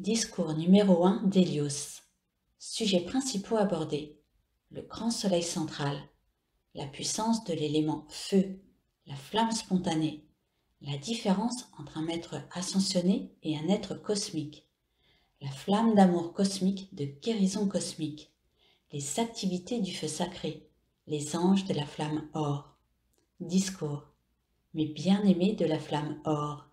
Discours numéro 1 d'Hélios. Sujets principaux abordés. Le grand soleil central, la puissance de l'élément feu, la flamme spontanée, la différence entre un maître ascensionné et un être cosmique, la flamme d'amour cosmique de guérison cosmique, les activités du feu sacré, les anges de la flamme or. Discours. Mes bien-aimés de la flamme or,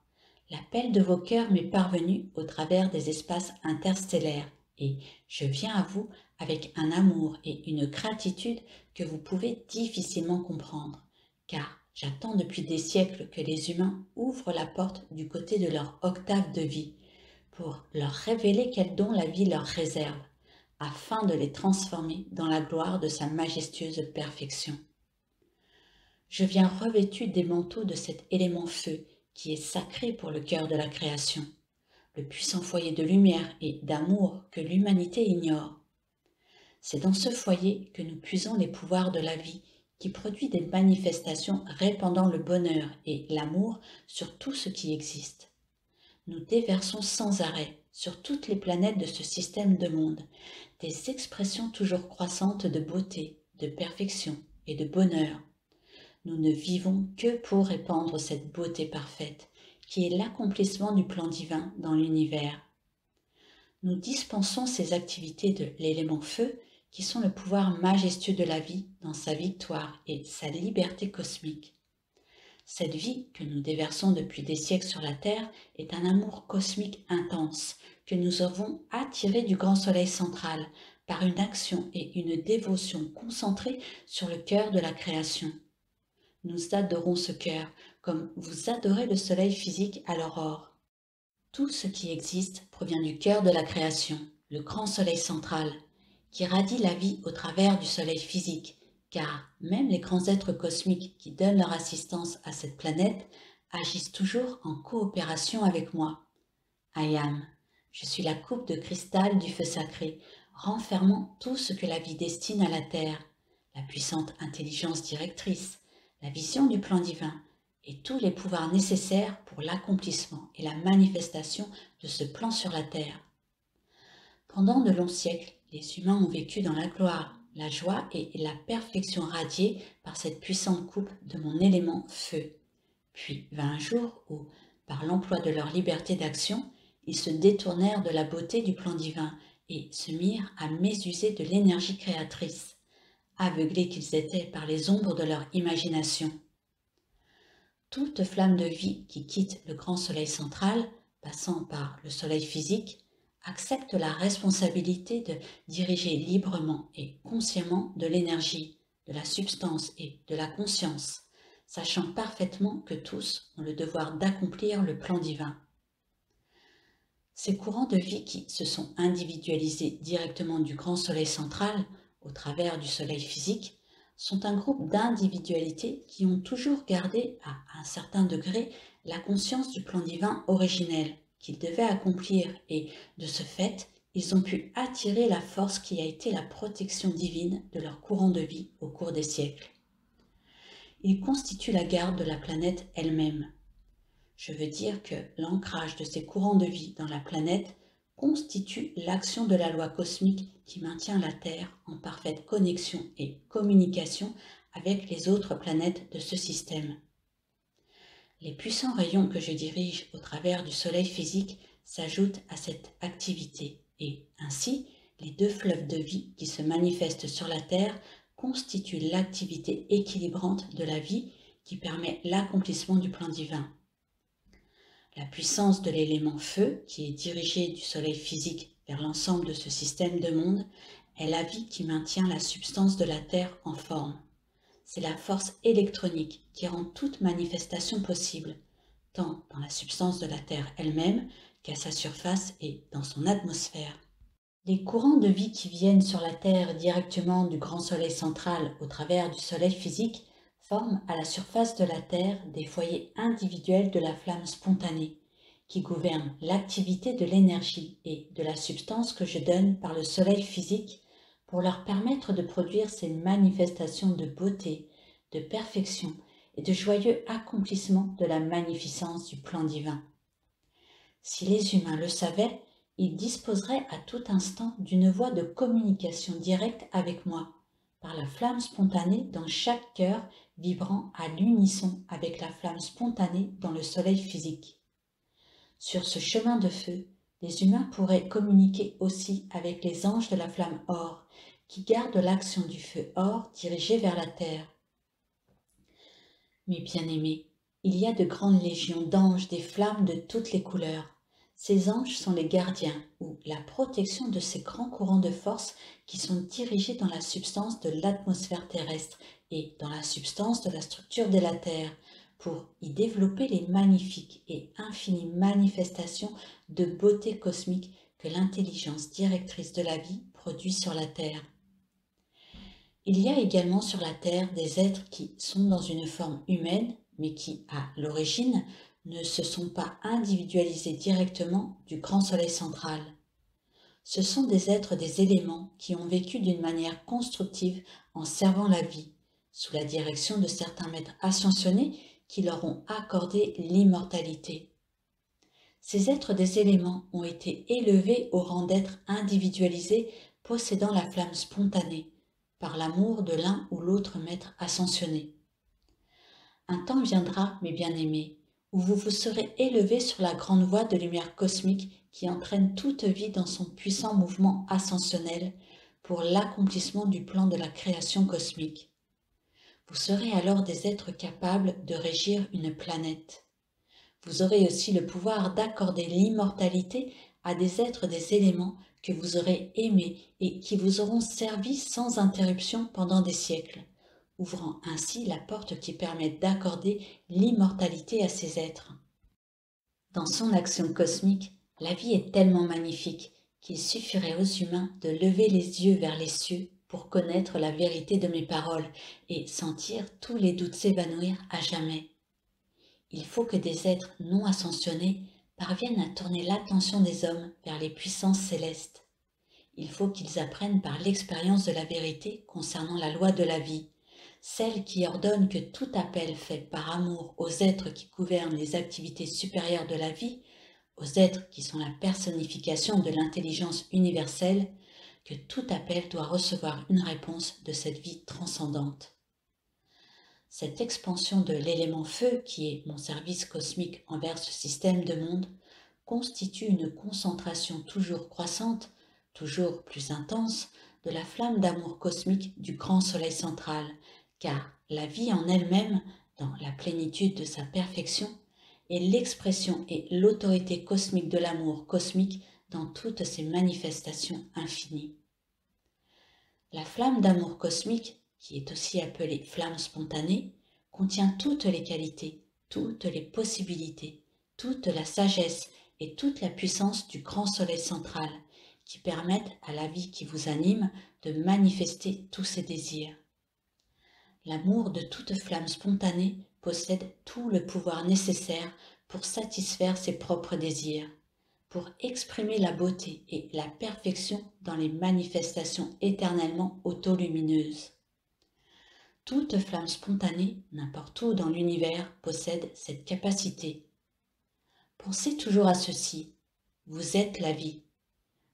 l'appel de vos cœurs m'est parvenu au travers des espaces interstellaires et je viens à vous avec un amour et une gratitude que vous pouvez difficilement comprendre, car j'attends depuis des siècles que les humains ouvrent la porte du côté de leur octave de vie pour leur révéler quel don la vie leur réserve, afin de les transformer dans la gloire de sa majestueuse perfection. Je viens revêtu des manteaux de cet élément feu qui est sacré pour le cœur de la création, le puissant foyer de lumière et d'amour que l'humanité ignore. C'est dans ce foyer que nous puisons les pouvoirs de la vie qui produit des manifestations répandant le bonheur et l'amour sur tout ce qui existe. Nous déversons sans arrêt sur toutes les planètes de ce système de monde des expressions toujours croissantes de beauté, de perfection et de bonheur. Nous ne vivons que pour répandre cette beauté parfaite, qui est l'accomplissement du plan divin dans l'univers. Nous dispensons ces activités de l'élément feu, qui sont le pouvoir majestueux de la vie dans sa victoire et sa liberté cosmique. Cette vie que nous déversons depuis des siècles sur la Terre est un amour cosmique intense que nous avons attiré du grand soleil central par une action et une dévotion concentrées sur le cœur de la création. Nous adorons ce cœur, comme vous adorez le soleil physique à l'aurore. Tout ce qui existe provient du cœur de la création, le grand soleil central, qui radie la vie au travers du soleil physique, car même les grands êtres cosmiques qui donnent leur assistance à cette planète agissent toujours en coopération avec moi. I am. Je suis la coupe de cristal du feu sacré, renfermant tout ce que la vie destine à la Terre, la puissante intelligence directrice, la vision du plan divin et tous les pouvoirs nécessaires pour l'accomplissement et la manifestation de ce plan sur la Terre. Pendant de longs siècles, les humains ont vécu dans la gloire, la joie et la perfection radiée par cette puissante coupe de mon élément feu. Puis vint un jour où, par l'emploi de leur liberté d'action, ils se détournèrent de la beauté du plan divin et se mirent à mésuser de l'énergie créatrice, aveuglés qu'ils étaient par les ombres de leur imagination. Toute flamme de vie qui quitte le grand soleil central, passant par le soleil physique, accepte la responsabilité de diriger librement et consciemment de l'énergie, de la substance et de la conscience, sachant parfaitement que tous ont le devoir d'accomplir le plan divin. Ces courants de vie qui se sont individualisés directement du grand soleil central, au travers du soleil physique, sont un groupe d'individualités qui ont toujours gardé, à un certain degré, la conscience du plan divin originel qu'ils devaient accomplir et, de ce fait, ils ont pu attirer la force qui a été la protection divine de leur courant de vie au cours des siècles. Ils constituent la garde de la planète elle-même. Je veux dire que l'ancrage de ces courants de vie dans la planète constitue l'action de la loi cosmique qui maintient la Terre en parfaite connexion et communication avec les autres planètes de ce système. Les puissants rayons que je dirige au travers du soleil physique s'ajoutent à cette activité et ainsi les deux fleuves de vie qui se manifestent sur la Terre constituent l'activité équilibrante de la vie qui permet l'accomplissement du plan divin. La puissance de l'élément feu, qui est dirigé du soleil physique vers l'ensemble de ce système de monde, est la vie qui maintient la substance de la Terre en forme. C'est la force électronique qui rend toute manifestation possible, tant dans la substance de la Terre elle-même qu'à sa surface et dans son atmosphère. Les courants de vie qui viennent sur la Terre directement du grand soleil central au travers du soleil physique forment à la surface de la Terre des foyers individuels de la flamme spontanée, qui gouvernent l'activité de l'énergie et de la substance que je donne par le soleil physique pour leur permettre de produire ces manifestations de beauté, de perfection et de joyeux accomplissement de la magnificence du plan divin. Si les humains le savaient, il disposerait à tout instant d'une voie de communication directe avec moi, par la flamme spontanée dans chaque cœur vibrant à l'unisson avec la flamme spontanée dans le soleil physique. Sur ce chemin de feu, les humains pourraient communiquer aussi avec les anges de la flamme or, qui gardent l'action du feu or dirigée vers la terre. Mes bien-aimés, il y a de grandes légions d'anges, des flammes de toutes les couleurs. Ces anges sont les gardiens ou la protection de ces grands courants de force qui sont dirigés dans la substance de l'atmosphère terrestre et dans la substance de la structure de la Terre pour y développer les magnifiques et infinies manifestations de beauté cosmique que l'intelligence directrice de la vie produit sur la Terre. Il y a également sur la Terre des êtres qui sont dans une forme humaine, mais qui, à l'origine, ne se sont pas individualisés directement du grand soleil central. Ce sont des êtres des éléments qui ont vécu d'une manière constructive en servant la vie, sous la direction de certains maîtres ascensionnés qui leur ont accordé l'immortalité. Ces êtres des éléments ont été élevés au rang d'êtres individualisés possédant la flamme spontanée, par l'amour de l'un ou l'autre maître ascensionné. Un temps viendra, mes bien-aimés, où vous vous serez élevés sur la grande voie de lumière cosmique qui entraîne toute vie dans son puissant mouvement ascensionnel pour l'accomplissement du plan de la création cosmique. Vous serez alors des êtres capables de régir une planète. Vous aurez aussi le pouvoir d'accorder l'immortalité à des êtres des éléments que vous aurez aimés et qui vous auront servi sans interruption pendant des siècles, ouvrant ainsi la porte qui permet d'accorder l'immortalité à ces êtres. Dans son action cosmique, la vie est tellement magnifique qu'il suffirait aux humains de lever les yeux vers les cieux pour connaître la vérité de mes paroles et sentir tous les doutes s'évanouir à jamais. Il faut que des êtres non ascensionnés parviennent à tourner l'attention des hommes vers les puissances célestes. Il faut qu'ils apprennent par l'expérience de la vérité concernant la loi de la vie, celle qui ordonne que tout appel fait par amour aux êtres qui gouvernent les activités supérieures de la vie, aux êtres qui sont la personnification de l'intelligence universelle, que tout appel doit recevoir une réponse de cette vie transcendante. Cette expansion de l'élément feu, qui est mon service cosmique envers ce système de monde, constitue une concentration toujours croissante, toujours plus intense, de la flamme d'amour cosmique du grand soleil central, car la vie en elle-même, dans la plénitude de sa perfection, est l'expression et l'autorité cosmique de l'amour cosmique dans toutes ses manifestations infinies. La flamme d'amour cosmique, qui est aussi appelée flamme spontanée, contient toutes les qualités, toutes les possibilités, toute la sagesse et toute la puissance du grand soleil central, qui permettent à la vie qui vous anime de manifester tous ses désirs. L'amour de toute flamme spontanée possède tout le pouvoir nécessaire pour satisfaire ses propres désirs, pour exprimer la beauté et la perfection dans les manifestations éternellement autolumineuses. Toute flamme spontanée, n'importe où dans l'univers, possède cette capacité. Pensez toujours à ceci, vous êtes la vie.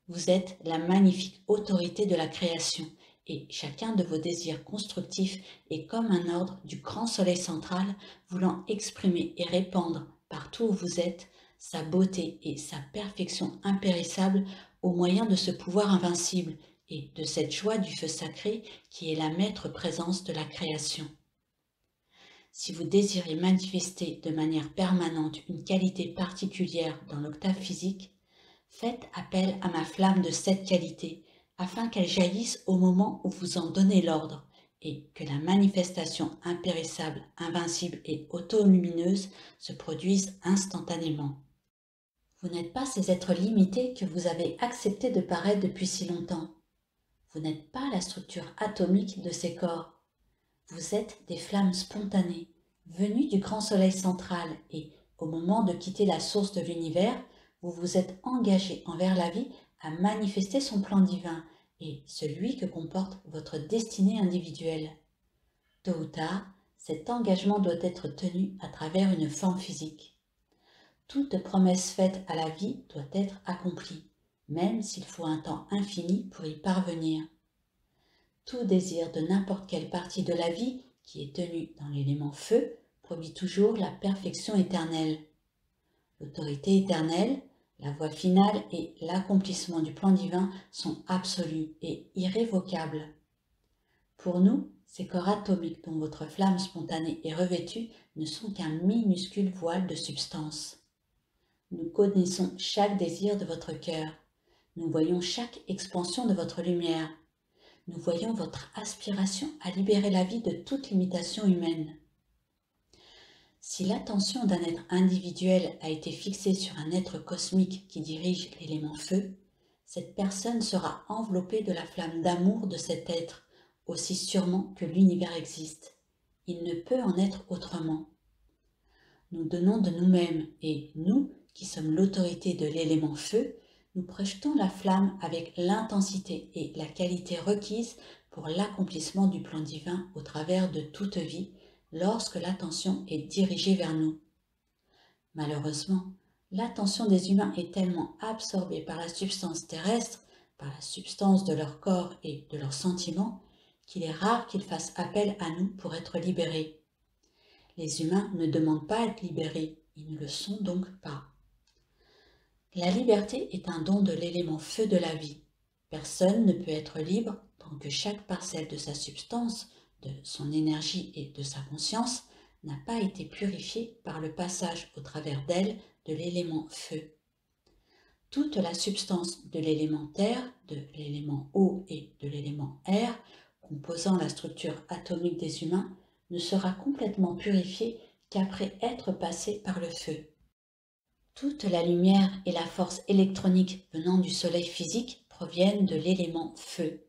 Vous êtes la magnifique autorité de la création et chacun de vos désirs constructifs est comme un ordre du grand soleil central voulant exprimer et répandre partout où vous êtes sa beauté et sa perfection impérissable au moyen de ce pouvoir invincible et de cette joie du feu sacré qui est la maître présence de la création. Si vous désirez manifester de manière permanente une qualité particulière dans l'octave physique, faites appel à ma flamme de cette qualité afin qu'elle jaillisse au moment où vous en donnez l'ordre et que la manifestation impérissable, invincible et autolumineuse se produise instantanément. Vous n'êtes pas ces êtres limités que vous avez accepté de paraître depuis si longtemps. Vous n'êtes pas la structure atomique de ces corps. Vous êtes des flammes spontanées, venues du grand soleil central et, au moment de quitter la source de l'univers, vous vous êtes engagé envers la vie à manifester son plan divin et celui que comporte votre destinée individuelle. Tôt ou tard, cet engagement doit être tenu à travers une forme physique. Toute promesse faite à la vie doit être accomplie. même s'il faut un temps infini pour y parvenir. Tout désir de n'importe quelle partie de la vie qui est tenu dans l'élément feu promet toujours la perfection éternelle. L'autorité éternelle, la voie finale et l'accomplissement du plan divin sont absolus et irrévocables. Pour nous, ces corps atomiques dont votre flamme spontanée est revêtue ne sont qu'un minuscule voile de substance. Nous connaissons chaque désir de votre cœur. Nous voyons chaque expansion de votre lumière. Nous voyons votre aspiration à libérer la vie de toute limitation humaine. Si l'attention d'un être individuel a été fixée sur un être cosmique qui dirige l'élément feu, cette personne sera enveloppée de la flamme d'amour de cet être, aussi sûrement que l'univers existe. Il ne peut en être autrement. Nous donnons de nous-mêmes et nous, qui sommes l'autorité de l'élément feu, nous projetons la flamme avec l'intensité et la qualité requises pour l'accomplissement du plan divin au travers de toute vie, lorsque l'attention est dirigée vers nous. Malheureusement, l'attention des humains est tellement absorbée par la substance terrestre, par la substance de leur corps et de leurs sentiments, qu'il est rare qu'ils fassent appel à nous pour être libérés. Les humains ne demandent pas à être libérés, ils ne le sont donc pas. La liberté est un don de l'élément feu de la vie. Personne ne peut être libre tant que chaque parcelle de sa substance, de son énergie et de sa conscience n'a pas été purifiée par le passage au travers d'elle de l'élément feu. Toute la substance de l'élément terre, de l'élément eau et de l'élément air, composant la structure atomique des humains, ne sera complètement purifiée qu'après être passée par le feu. Toute la lumière et la force électronique venant du soleil physique proviennent de l'élément feu.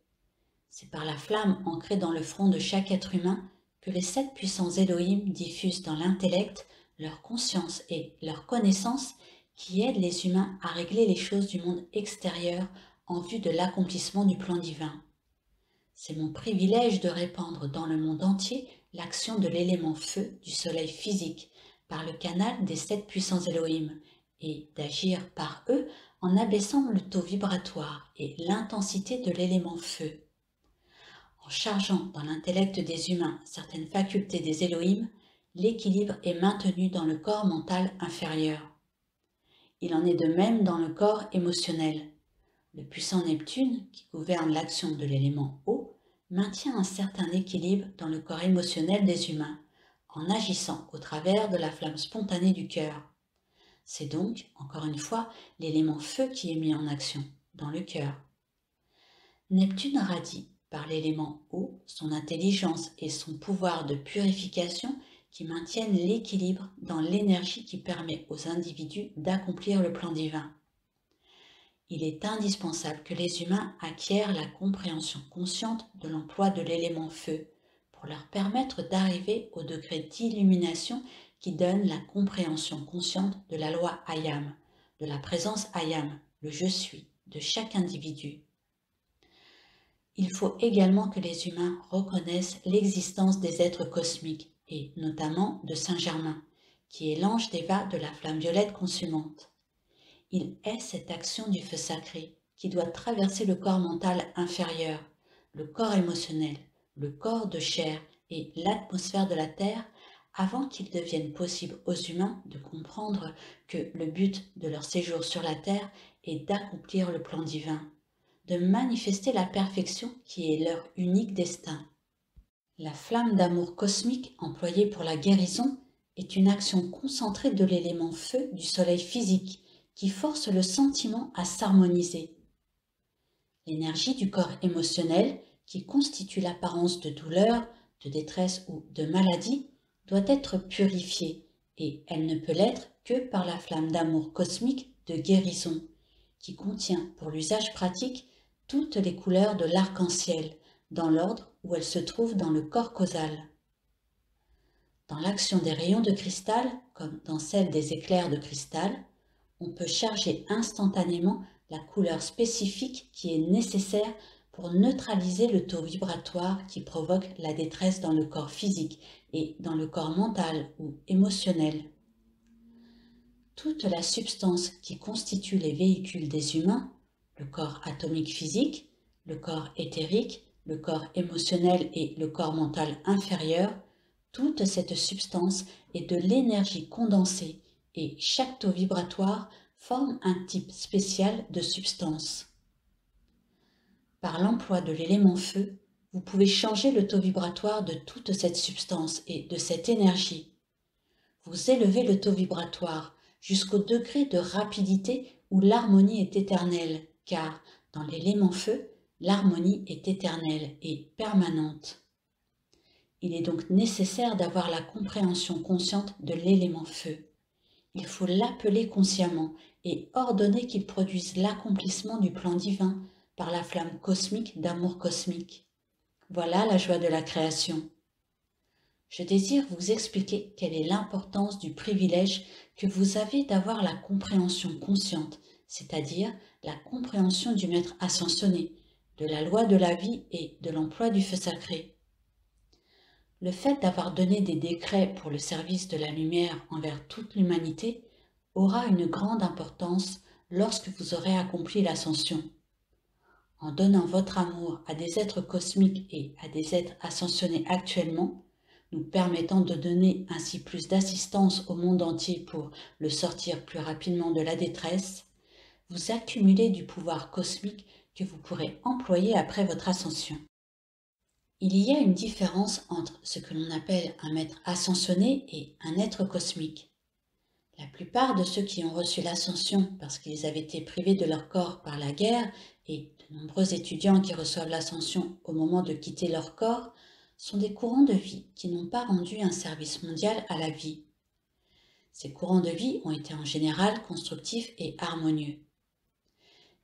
C'est par la flamme ancrée dans le front de chaque être humain que les 7 puissants Elohim diffusent dans l'intellect leur conscience et leur connaissance qui aident les humains à régler les choses du monde extérieur en vue de l'accomplissement du plan divin. C'est mon privilège de répandre dans le monde entier l'action de l'élément feu du soleil physique par le canal des 7 puissants Elohim et d'agir par eux en abaissant le taux vibratoire et l'intensité de l'élément feu. En chargeant dans l'intellect des humains certaines facultés des Elohim, l'équilibre est maintenu dans le corps mental inférieur. Il en est de même dans le corps émotionnel. Le puissant Neptune, qui gouverne l'action de l'élément eau, maintient un certain équilibre dans le corps émotionnel des humains, en agissant au travers de la flamme spontanée du cœur. C'est donc, encore une fois, l'élément feu qui est mis en action, dans le cœur. Neptune radie par l'élément eau son intelligence et son pouvoir de purification qui maintiennent l'équilibre dans l'énergie qui permet aux individus d'accomplir le plan divin. Il est indispensable que les humains acquièrent la compréhension consciente de l'emploi de l'élément feu pour leur permettre d'arriver au degré d'illumination qui donne la compréhension consciente de la loi Ayam, de la présence Ayam, le je suis, de chaque individu. Il faut également que les humains reconnaissent l'existence des êtres cosmiques et notamment de Saint-Germain, qui est l'ange d'Eva de la flamme violette consumante. Il est cette action du feu sacré qui doit traverser le corps mental inférieur, le corps émotionnel, le corps de chair et l'atmosphère de la Terre avant qu'il devienne possible aux humains de comprendre que le but de leur séjour sur la Terre est d'accomplir le plan divin, de manifester la perfection qui est leur unique destin. La flamme d'amour cosmique employée pour la guérison est une action concentrée de l'élément feu du soleil physique qui force le sentiment à s'harmoniser. L'énergie du corps émotionnel, qui constitue l'apparence de douleur, de détresse ou de maladie, doit être purifiée et elle ne peut l'être que par la flamme d'amour cosmique de guérison, qui contient pour l'usage pratique toutes les couleurs de l'arc-en-ciel, dans l'ordre où elles se trouvent dans le corps causal. Dans l'action des rayons de cristal, comme dans celle des éclairs de cristal, on peut charger instantanément la couleur spécifique qui est nécessaire pour neutraliser le taux vibratoire qui provoque la détresse dans le corps physique et dans le corps mental ou émotionnel. Toute la substance qui constitue les véhicules des humains, le corps atomique physique, le corps éthérique, le corps émotionnel et le corps mental inférieur, toute cette substance est de l'énergie condensée et chaque taux vibratoire forme un type spécial de substance. Par l'emploi de l'élément feu, vous pouvez changer le taux vibratoire de toute cette substance et de cette énergie. Vous élevez le taux vibratoire jusqu'au degré de rapidité où l'harmonie est éternelle, car dans l'élément feu, l'harmonie est éternelle et permanente. Il est donc nécessaire d'avoir la compréhension consciente de l'élément feu. Il faut l'appeler consciemment et ordonner qu'il produise l'accomplissement du plan divin par la flamme cosmique d'amour cosmique. Voilà la joie de la création. Je désire vous expliquer quelle est l'importance du privilège que vous avez d'avoir la compréhension consciente, c'est-à-dire la compréhension du maître ascensionné, de la loi de la vie et de l'emploi du feu sacré. Le fait d'avoir donné des décrets pour le service de la lumière envers toute l'humanité aura une grande importance lorsque vous aurez accompli l'ascension. En donnant votre amour à des êtres cosmiques et à des êtres ascensionnés actuellement, nous permettant de donner ainsi plus d'assistance au monde entier pour le sortir plus rapidement de la détresse, vous accumulez du pouvoir cosmique que vous pourrez employer après votre ascension. Il y a une différence entre ce que l'on appelle un maître ascensionné et un être cosmique. La plupart de ceux qui ont reçu l'ascension parce qu'ils avaient été privés de leur corps par la guerre, et de nombreux étudiants qui reçoivent l'ascension au moment de quitter leur corps, sont des courants de vie qui n'ont pas rendu un service mondial à la vie. Ces courants de vie ont été en général constructifs et harmonieux.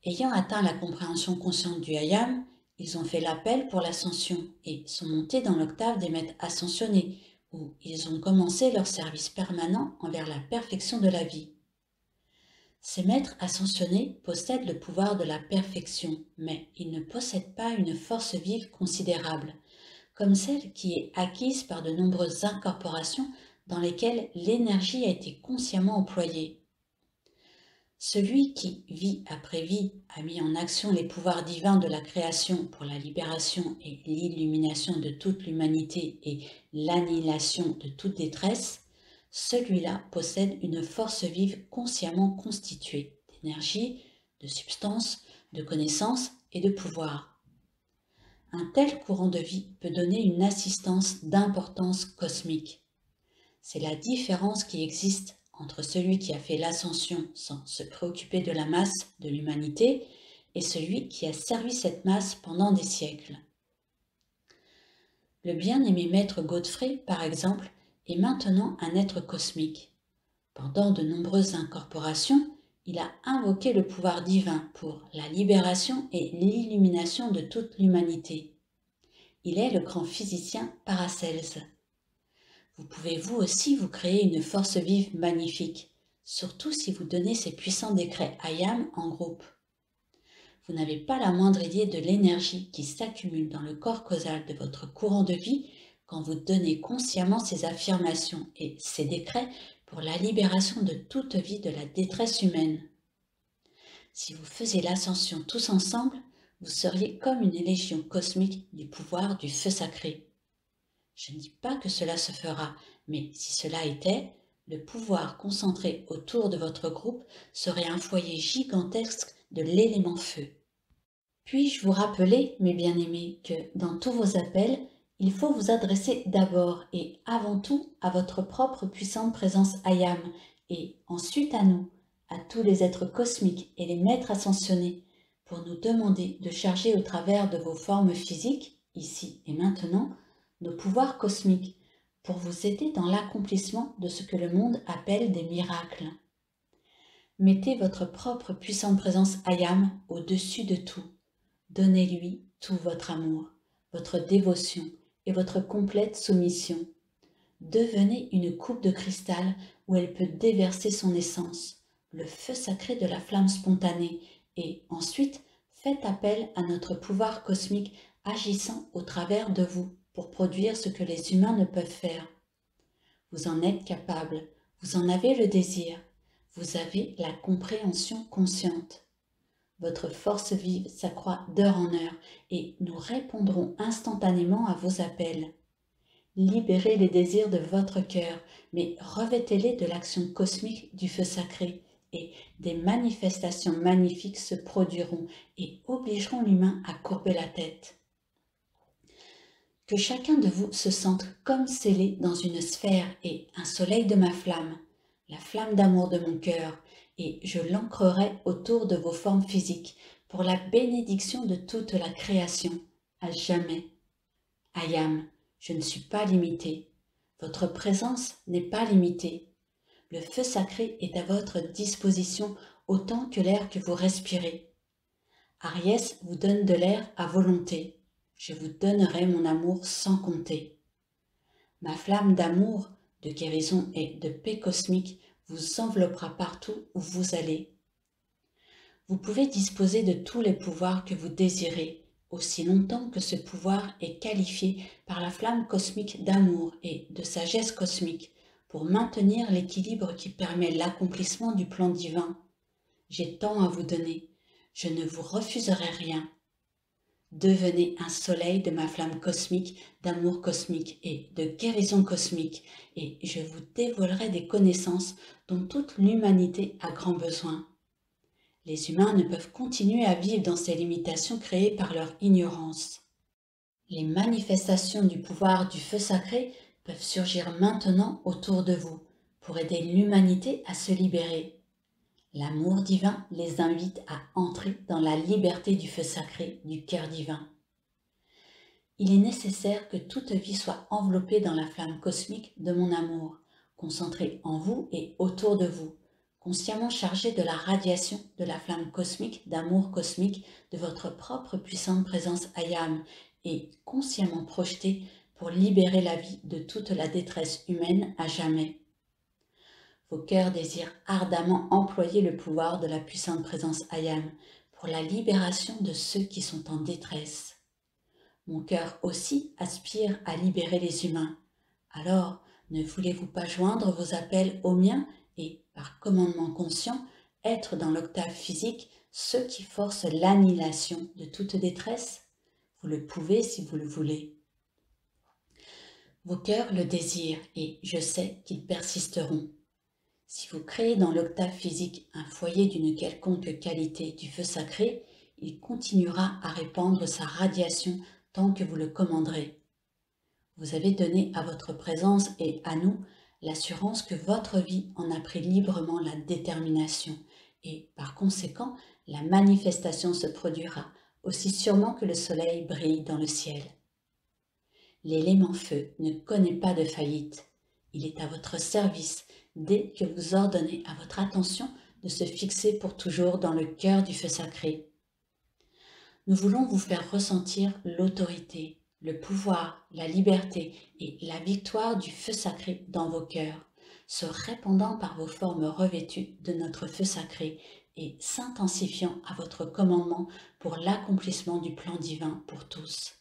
Ayant atteint la compréhension consciente du Hayam, ils ont fait l'appel pour l'ascension et sont montés dans l'octave des maîtres ascensionnés, où ils ont commencé leur service permanent envers la perfection de la vie. Ces maîtres ascensionnés possèdent le pouvoir de la perfection, mais ils ne possèdent pas une force vive considérable, comme celle qui est acquise par de nombreuses incorporations dans lesquelles l'énergie a été consciemment employée. Celui qui, vie après vie, a mis en action les pouvoirs divins de la création pour la libération et l'illumination de toute l'humanité et l'annihilation de toute détresse, celui-là possède une force vive consciemment constituée d'énergie, de substance, de connaissance et de pouvoir. Un tel courant de vie peut donner une assistance d'importance cosmique. C'est la différence qui existe entre celui qui a fait l'ascension sans se préoccuper de la masse de l'humanité et celui qui a servi cette masse pendant des siècles. Le bien-aimé maître Godfrey, par exemple, est maintenant un être cosmique. Pendant de nombreuses incorporations, il a invoqué le pouvoir divin pour la libération et l'illumination de toute l'humanité. Il est le grand physicien Paracelse. Vous pouvez vous aussi vous créer une force vive magnifique, surtout si vous donnez ces puissants décrets Hayam en groupe. Vous n'avez pas la moindre idée de l'énergie qui s'accumule dans le corps causal de votre courant de vie quand vous donnez consciemment ces affirmations et ces décrets pour la libération de toute vie de la détresse humaine. Si vous faisiez l'ascension tous ensemble, vous seriez comme une légion cosmique du pouvoir du feu sacré. Je ne dis pas que cela se fera, mais si cela était, le pouvoir concentré autour de votre groupe serait un foyer gigantesque de l'élément feu. Puis-je vous rappeler, mes bien-aimés, que dans tous vos appels, il faut vous adresser d'abord et avant tout à votre propre puissante présence Hayam et ensuite à nous, à tous les êtres cosmiques et les maîtres ascensionnés, pour nous demander de charger au travers de vos formes physiques, ici et maintenant, nos pouvoirs cosmiques, pour vous aider dans l'accomplissement de ce que le monde appelle des miracles. Mettez votre propre puissante présence Hayam au-dessus de tout. Donnez-lui tout votre amour, votre dévotion et votre complète soumission. Devenez une coupe de cristal où elle peut déverser son essence, le feu sacré de la flamme spontanée, et ensuite faites appel à notre pouvoir cosmique agissant au travers de vous pour produire ce que les humains ne peuvent faire. Vous en êtes capable, vous en avez le désir, vous avez la compréhension consciente. Votre force vive s'accroît d'heure en heure et nous répondrons instantanément à vos appels. Libérez les désirs de votre cœur, mais revêtez-les de l'action cosmique du feu sacré, et des manifestations magnifiques se produiront et obligeront l'humain à courber la tête. Que chacun de vous se sente comme scellé dans une sphère et un soleil de ma flamme, la flamme d'amour de mon cœur, et je l'ancrerai autour de vos formes physiques pour la bénédiction de toute la création, à jamais. Ayam, je ne suis pas limité. Votre présence n'est pas limitée. Le feu sacré est à votre disposition autant que l'air que vous respirez. Aries vous donne de l'air à volonté. Je vous donnerai mon amour sans compter. Ma flamme d'amour, de guérison et de paix cosmique vous enveloppera partout où vous allez. Vous pouvez disposer de tous les pouvoirs que vous désirez, aussi longtemps que ce pouvoir est qualifié par la flamme cosmique d'amour et de sagesse cosmique, pour maintenir l'équilibre qui permet l'accomplissement du plan divin. J'ai tant à vous donner, je ne vous refuserai rien. Devenez un soleil de ma flamme cosmique, d'amour cosmique et de guérison cosmique, et je vous dévoilerai des connaissances dont toute l'humanité a grand besoin. Les humains ne peuvent continuer à vivre dans ces limitations créées par leur ignorance. Les manifestations du pouvoir du feu sacré peuvent surgir maintenant autour de vous pour aider l'humanité à se libérer. L'amour divin les invite à entrer dans la liberté du feu sacré du cœur divin. Il est nécessaire que toute vie soit enveloppée dans la flamme cosmique de mon amour, concentrée en vous et autour de vous, consciemment chargée de la radiation de la flamme cosmique d'amour cosmique de votre propre puissante présence Ayam et consciemment projetée pour libérer la vie de toute la détresse humaine à jamais. Vos cœurs désirent ardemment employer le pouvoir de la puissante présence Ayam pour la libération de ceux qui sont en détresse. Mon cœur aussi aspire à libérer les humains. Alors, ne voulez-vous pas joindre vos appels aux miens et, par commandement conscient, être dans l'octave physique ceux qui forcent l'annihilation de toute détresse? Vous le pouvez si vous le voulez. Vos cœurs le désirent et je sais qu'ils persisteront. Si vous créez dans l'octave physique un foyer d'une quelconque qualité du feu sacré, il continuera à répandre sa radiation tant que vous le commanderez. Vous avez donné à votre présence et à nous l'assurance que votre vie en a pris librement la détermination et, par conséquent, la manifestation se produira aussi sûrement que le soleil brille dans le ciel. L'élément feu ne connaît pas de faillite. Il est à votre service dès que vous ordonnez à votre attention de se fixer pour toujours dans le cœur du feu sacré. Nous voulons vous faire ressentir l'autorité, le pouvoir, la liberté et la victoire du feu sacré dans vos cœurs, se répandant par vos formes revêtues de notre feu sacré et s'intensifiant à votre commandement pour l'accomplissement du plan divin pour tous.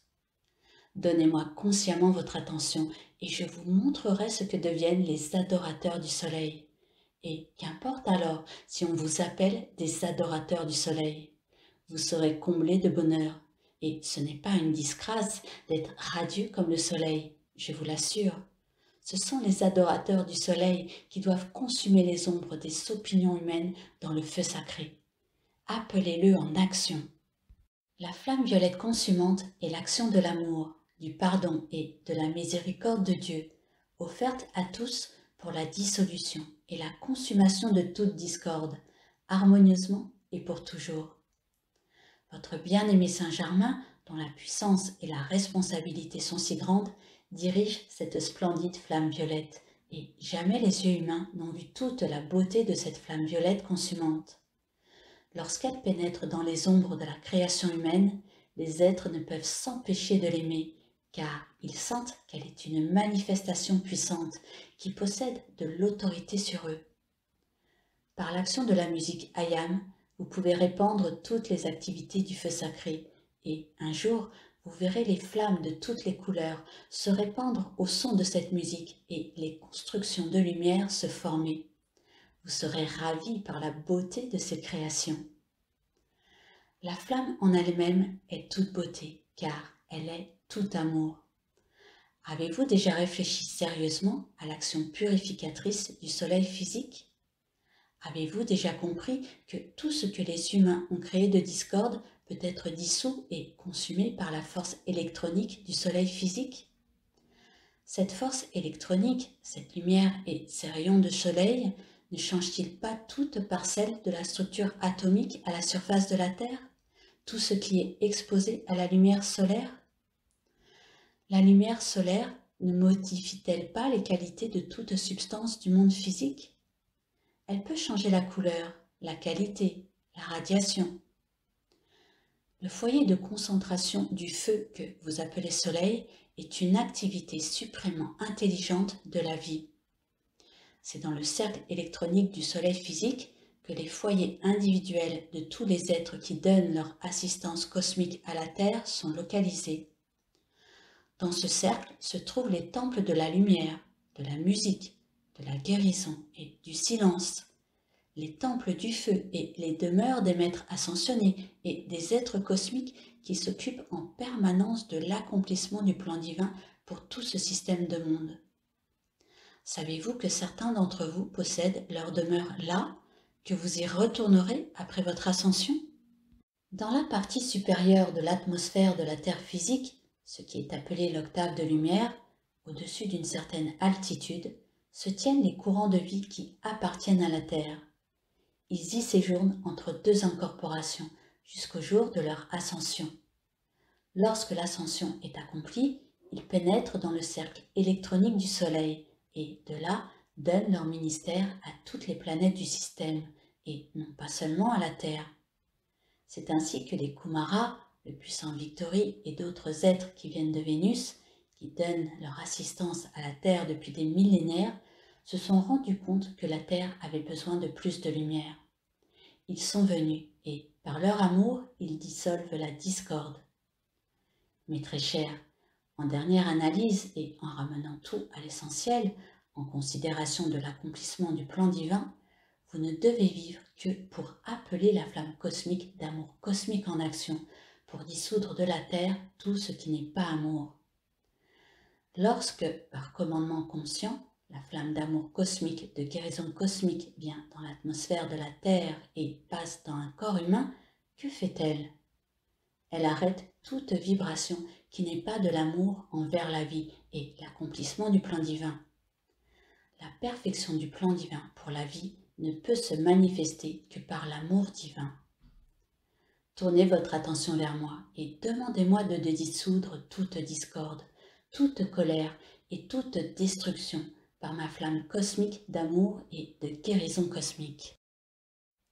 Donnez-moi consciemment votre attention et je vous montrerai ce que deviennent les adorateurs du soleil. Et qu'importe alors si on vous appelle des adorateurs du soleil. Vous serez comblés de bonheur. Et ce n'est pas une disgrâce d'être radieux comme le soleil, je vous l'assure. Ce sont les adorateurs du soleil qui doivent consumer les ombres des opinions humaines dans le feu sacré. Appelez-le en action. La flamme violette consumante est l'action de l'amour, du pardon et de la miséricorde de Dieu, offerte à tous pour la dissolution et la consommation de toute discorde, harmonieusement et pour toujours. Votre bien-aimé Saint-Germain, dont la puissance et la responsabilité sont si grandes, dirige cette splendide flamme violette, et jamais les yeux humains n'ont vu toute la beauté de cette flamme violette consumante. Lorsqu'elle pénètre dans les ombres de la création humaine, les êtres ne peuvent s'empêcher de l'aimer, car ils sentent qu'elle est une manifestation puissante qui possède de l'autorité sur eux. Par l'action de la musique Ayam, vous pouvez répandre toutes les activités du feu sacré et un jour, vous verrez les flammes de toutes les couleurs se répandre au son de cette musique et les constructions de lumière se former. Vous serez ravis par la beauté de ces créations. La flamme en elle-même est toute beauté, car elle est tout amour. Avez-vous déjà réfléchi sérieusement à l'action purificatrice du soleil physique? Avez-vous déjà compris que tout ce que les humains ont créé de discorde peut être dissous et consumé par la force électronique du soleil physique? Cette force électronique, cette lumière et ces rayons de soleil ne changent-ils pas toute parcelle de la structure atomique à la surface de la Terre? Tout ce qui est exposé à la lumière solaire? La lumière solaire ne modifie-t-elle pas les qualités de toute substance du monde physique? Elle peut changer la couleur, la qualité, la radiation. Le foyer de concentration du feu que vous appelez soleil est une activité suprêmement intelligente de la vie. C'est dans le cercle électronique du soleil physique que les foyers individuels de tous les êtres qui donnent leur assistance cosmique à la Terre sont localisés. Dans ce cercle se trouvent les temples de la lumière, de la musique, de la guérison et du silence, les temples du feu et les demeures des maîtres ascensionnés et des êtres cosmiques qui s'occupent en permanence de l'accomplissement du plan divin pour tout ce système de monde. Savez-vous que certains d'entre vous possèdent leur demeure là, que vous y retournerez après votre ascension? Dans la partie supérieure de l'atmosphère de la Terre physique, ce qui est appelé l'octave de lumière, au-dessus d'une certaine altitude, se tiennent les courants de vie qui appartiennent à la Terre. Ils y séjournent entre deux incorporations jusqu'au jour de leur ascension. Lorsque l'ascension est accomplie, ils pénètrent dans le cercle électronique du Soleil et, de là, donnent leur ministère à toutes les planètes du système et non pas seulement à la Terre. C'est ainsi que les Kumaras, le puissant Victory et d'autres êtres qui viennent de Vénus, qui donnent leur assistance à la Terre depuis des millénaires, se sont rendus compte que la Terre avait besoin de plus de lumière. Ils sont venus et, par leur amour, ils dissolvent la discorde. Mais très chers, en dernière analyse et en ramenant tout à l'essentiel, en considération de l'accomplissement du plan divin, vous ne devez vivre que pour appeler la flamme cosmique d'amour cosmique en action, pour dissoudre de la terre tout ce qui n'est pas amour. Lorsque, par commandement conscient, la flamme d'amour cosmique, de guérison cosmique vient dans l'atmosphère de la Terre et passe dans un corps humain, que fait-elle? Elle arrête toute vibration qui n'est pas de l'amour envers la vie et l'accomplissement du plan divin. La perfection du plan divin pour la vie ne peut se manifester que par l'amour divin. Tournez votre attention vers moi et demandez-moi de dissoudre toute discorde, toute colère et toute destruction par ma flamme cosmique d'amour et de guérison cosmique.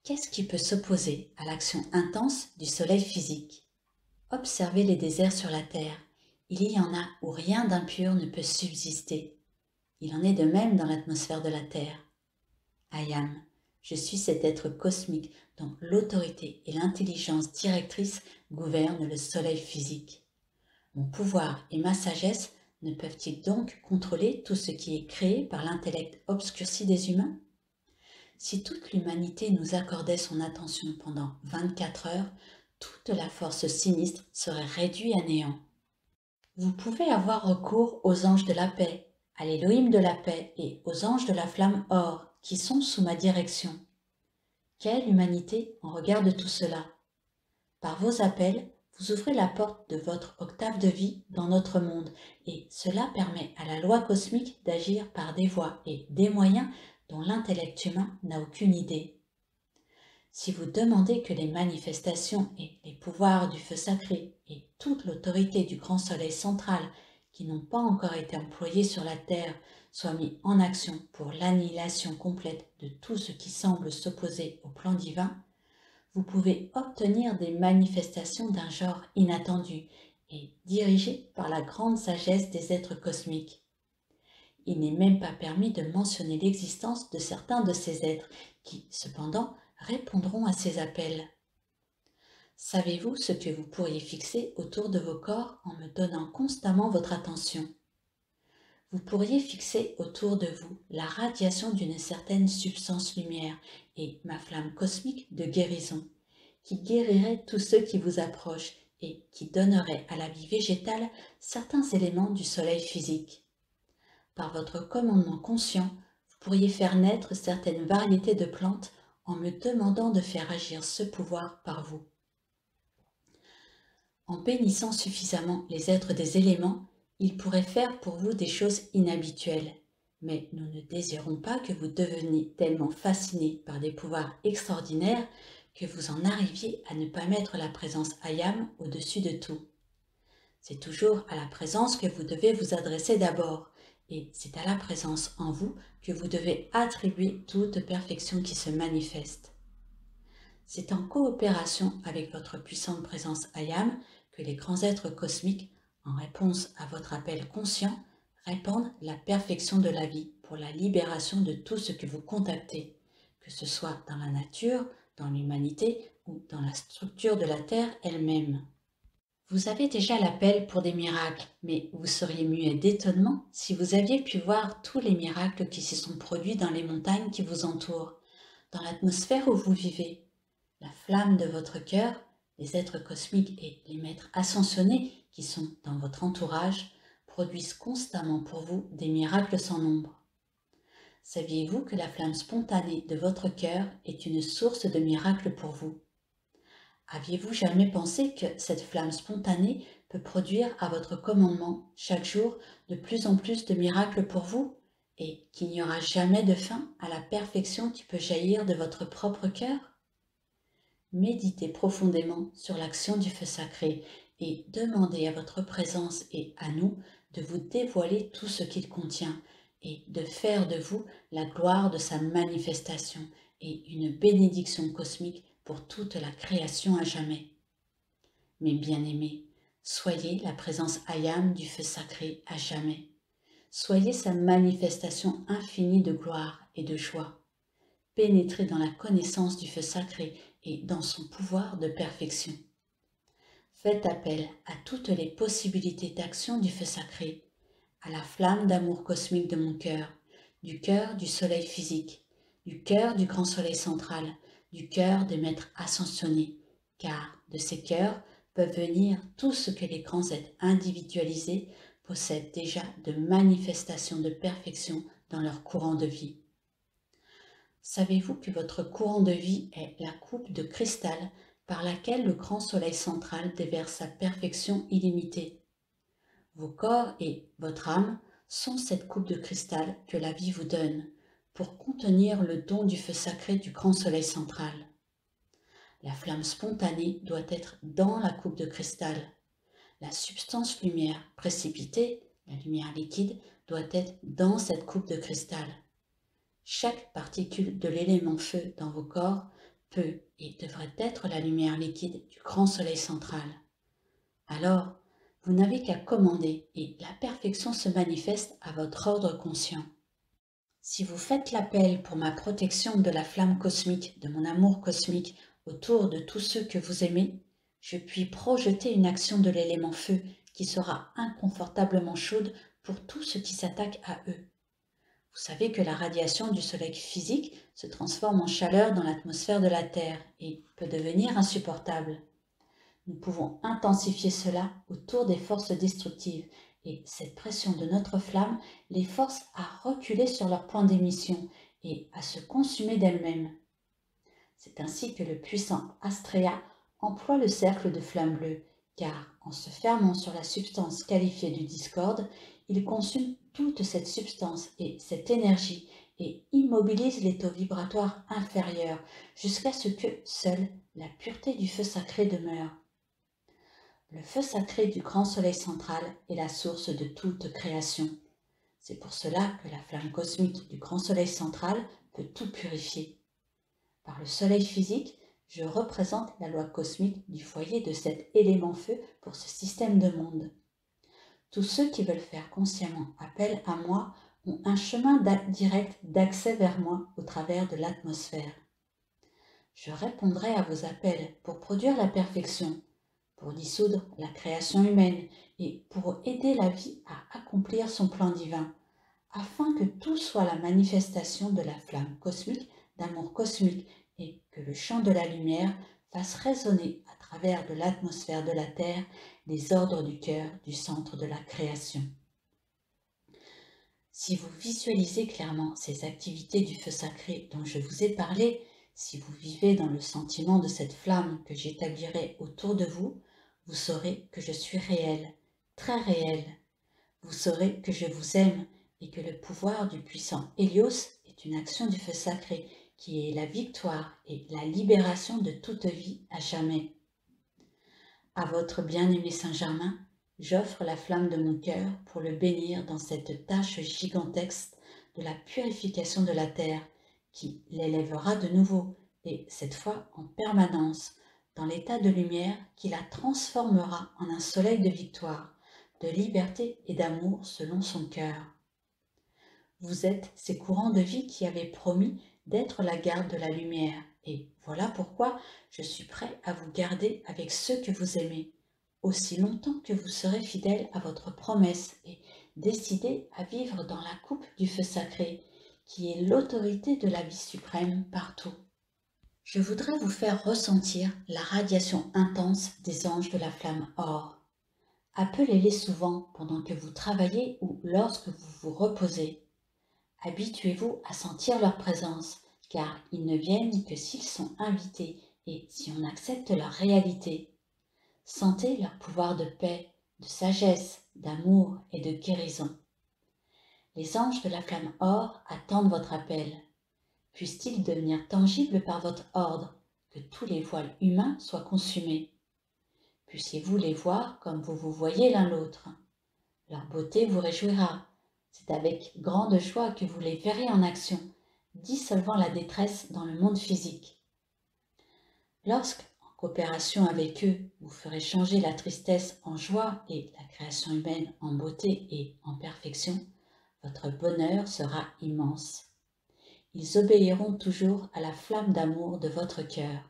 Qu'est-ce qui peut s'opposer à l'action intense du soleil physique? Observez les déserts sur la Terre. Il y en a où rien d'impur ne peut subsister. Il en est de même dans l'atmosphère de la Terre. Ayam, je suis cet être cosmique dont l'autorité et l'intelligence directrice gouvernent le soleil physique. Mon pouvoir et ma sagesse ne peuvent-ils donc contrôler tout ce qui est créé par l'intellect obscurci des humains? Si toute l'humanité nous accordait son attention pendant 24 heures, toute la force sinistre serait réduite à néant. Vous pouvez avoir recours aux anges de la paix, à l'Élohim de la paix et aux anges de la flamme or qui sont sous ma direction. Quelle humanité en regarde tout cela? Par vos appels, vous ouvrez la porte de votre octave de vie dans notre monde et cela permet à la loi cosmique d'agir par des voies et des moyens dont l'intellect humain n'a aucune idée. Si vous demandez que les manifestations et les pouvoirs du feu sacré et toute l'autorité du grand soleil central qui n'ont pas encore été employés sur la terre soient mis en action pour l'annihilation complète de tout ce qui semble s'opposer au plan divin, vous pouvez obtenir des manifestations d'un genre inattendu et dirigées par la grande sagesse des êtres cosmiques. Il n'est même pas permis de mentionner l'existence de certains de ces êtres qui, cependant, répondront à ces appels. Savez-vous ce que vous pourriez fixer autour de vos corps en me donnant constamment votre attention? Vous pourriez fixer autour de vous la radiation d'une certaine substance lumière et ma flamme cosmique de guérison, qui guérirait tous ceux qui vous approchent et qui donnerait à la vie végétale certains éléments du soleil physique. Par votre commandement conscient, vous pourriez faire naître certaines variétés de plantes en me demandant de faire agir ce pouvoir par vous. En bénissant suffisamment les êtres des éléments, ils pourraient faire pour vous des choses inhabituelles. Mais nous ne désirons pas que vous deveniez tellement fasciné par des pouvoirs extraordinaires que vous en arriviez à ne pas mettre la présence Ayam au-dessus de tout. C'est toujours à la présence que vous devez vous adresser d'abord, et c'est à la présence en vous que vous devez attribuer toute perfection qui se manifeste. C'est en coopération avec votre puissante présence Ayam que les grands êtres cosmiques, en réponse à votre appel conscient, répandent la perfection de la vie pour la libération de tout ce que vous contactez, que ce soit dans la nature, dans l'humanité ou dans la structure de la Terre elle-même. Vous avez déjà l'appel pour des miracles, mais vous seriez muet d'étonnement si vous aviez pu voir tous les miracles qui se sont produits dans les montagnes qui vous entourent, dans l'atmosphère où vous vivez. La flamme de votre cœur, les êtres cosmiques et les maîtres ascensionnés qui sont dans votre entourage produisent constamment pour vous des miracles sans nombre. Saviez-vous que la flamme spontanée de votre cœur est une source de miracles pour vous? Aviez-vous jamais pensé que cette flamme spontanée peut produire à votre commandement chaque jour de plus en plus de miracles pour vous et qu'il n'y aura jamais de fin à la perfection qui peut jaillir de votre propre cœur? Méditez profondément sur l'action du feu sacré et demandez à votre présence et à nous de vous dévoiler tout ce qu'il contient et de faire de vous la gloire de sa manifestation et une bénédiction cosmique pour toute la création à jamais. Mes bien-aimés, soyez la présence Ayam du feu sacré à jamais. Soyez sa manifestation infinie de gloire et de joie. Pénétrez dans la connaissance du feu sacré et dans son pouvoir de perfection. Faites appel à toutes les possibilités d'action du feu sacré, à la flamme d'amour cosmique de mon cœur du soleil physique, du cœur du grand soleil central, du cœur des maîtres ascensionnés, car de ces cœurs peuvent venir tout ce que les grands êtres individualisés possèdent déjà de manifestations de perfection dans leur courant de vie. Savez-vous que votre courant de vie est la coupe de cristal par laquelle le grand soleil central déverse sa perfection illimitée? Vos corps et votre âme sont cette coupe de cristal que la vie vous donne pour contenir le don du feu sacré du grand soleil central. La flamme spontanée doit être dans la coupe de cristal. La substance lumière précipitée, la lumière liquide, doit être dans cette coupe de cristal. Chaque particule de l'élément feu dans vos corps peut et devrait être la lumière liquide du grand soleil central. Alors, vous n'avez qu'à commander et la perfection se manifeste à votre ordre conscient. Si vous faites l'appel pour ma protection de la flamme cosmique, de mon amour cosmique autour de tous ceux que vous aimez, je puis projeter une action de l'élément feu qui sera inconfortablement chaude pour tout ce qui s'attaque à eux. Vous savez que la radiation du soleil physique se transforme en chaleur dans l'atmosphère de la Terre et peut devenir insupportable. Nous pouvons intensifier cela autour des forces destructives et cette pression de notre flamme les force à reculer sur leur point d'émission et à se consumer d'elles-mêmes. C'est ainsi que le puissant Astrea emploie le cercle de flamme bleue, car en se fermant sur la substance qualifiée du discorde, il consume toute cette substance et cette énergie et immobilise les taux vibratoires inférieurs jusqu'à ce que seule la pureté du feu sacré demeure. Le feu sacré du grand soleil central est la source de toute création. C'est pour cela que la flamme cosmique du grand soleil central peut tout purifier. Par le soleil physique, je représente la loi cosmique du foyer de cet élément feu pour ce système de monde. Tous ceux qui veulent faire consciemment appel à moi ont un chemin direct d'accès vers moi au travers de l'atmosphère. Je répondrai à vos appels pour produire la perfection, pour dissoudre la création humaine et pour aider la vie à accomplir son plan divin, afin que tout soit la manifestation de la flamme cosmique, d'amour cosmique, et que le champ de la lumière fasse résonner à travers de l'atmosphère de la Terre les ordres du cœur du centre de la création. Si vous visualisez clairement ces activités du feu sacré dont je vous ai parlé, si vous vivez dans le sentiment de cette flamme que j'établirai autour de vous, vous saurez que je suis réel, très réel. Vous saurez que je vous aime et que le pouvoir du puissant Hélios est une action du feu sacré qui est la victoire et la libération de toute vie à jamais. À votre bien-aimé Saint-Germain, j'offre la flamme de mon cœur pour le bénir dans cette tâche gigantesque de la purification de la terre qui l'élèvera de nouveau et cette fois en permanence dans l'état de lumière qui la transformera en un soleil de victoire, de liberté et d'amour selon son cœur. Vous êtes ces courants de vie qui avaient promis d'être la garde de la lumière et voilà pourquoi je suis prêt à vous garder avec ceux que vous aimez, aussi longtemps que vous serez fidèle à votre promesse et décidé à vivre dans la coupe du feu sacré, qui est l'autorité de la vie suprême partout. Je voudrais vous faire ressentir la radiation intense des anges de la flamme or. Appelez-les souvent pendant que vous travaillez ou lorsque vous vous reposez. Habituez-vous à sentir leur présence, car ils ne viennent que s'ils sont invités et si on accepte leur réalité. Sentez leur pouvoir de paix, de sagesse, d'amour et de guérison. Les anges de la flamme or attendent votre appel. Puissent-ils devenir tangibles par votre ordre, que tous les voiles humains soient consumés. Puissiez-vous les voir comme vous vous voyez l'un l'autre. Leur beauté vous réjouira. C'est avec grande joie que vous les verrez en action, dissolvant la détresse dans le monde physique. Lorsque, en coopération avec eux, vous ferez changer la tristesse en joie et la création humaine en beauté et en perfection, votre bonheur sera immense. Ils obéiront toujours à la flamme d'amour de votre cœur.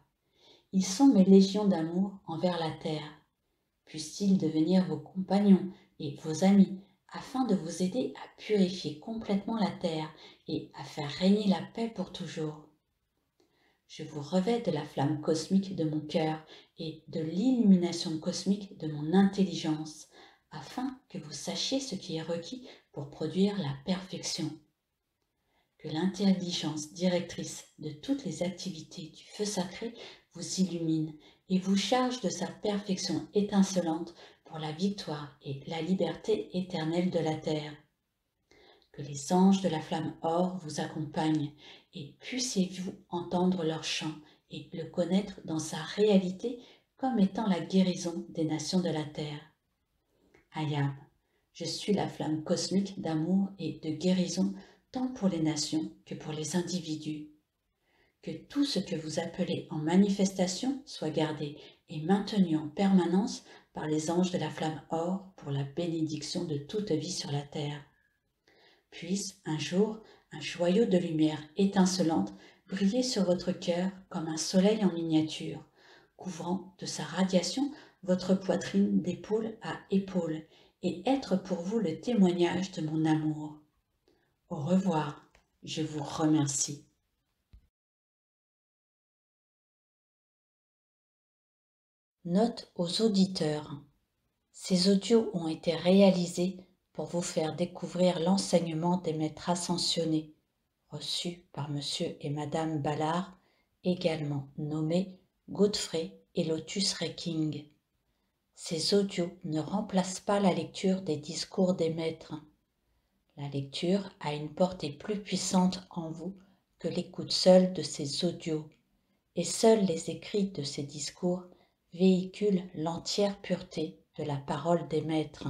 Ils sont mes légions d'amour envers la terre. Puissent-ils devenir vos compagnons et vos amis, afin de vous aider à purifier complètement la terre et à faire régner la paix pour toujours. Je vous revêt de la flamme cosmique de mon cœur et de l'illumination cosmique de mon intelligence, afin que vous sachiez ce qui est requis pour produire la perfection. Que l'intelligence directrice de toutes les activités du feu sacré vous illumine et vous charge de sa perfection étincelante pour la victoire et la liberté éternelle de la terre. Que les anges de la flamme or vous accompagnent et puissiez-vous entendre leur chant et le connaître dans sa réalité comme étant la guérison des nations de la terre. Ayam, je suis la flamme cosmique d'amour et de guérison tant pour les nations que pour les individus. Que tout ce que vous appelez en manifestation soit gardé et maintenu en permanence par les anges de la flamme or pour la bénédiction de toute vie sur la terre. Puisse un jour un joyau de lumière étincelante briller sur votre cœur comme un soleil en miniature, couvrant de sa radiation votre poitrine d'épaule à épaule et être pour vous le témoignage de mon amour. Au revoir, je vous remercie. Note aux auditeurs. Ces audios ont été réalisés pour vous faire découvrir l'enseignement des maîtres ascensionnés, reçus par Monsieur et Madame Ballard, également nommés Godfrey et Lotus Reking. Ces audios ne remplacent pas la lecture des discours des maîtres. La lecture a une portée plus puissante en vous que l'écoute seule de ces audios, et seuls les écrits de ces discours véhiculent l'entière pureté de la parole des maîtres.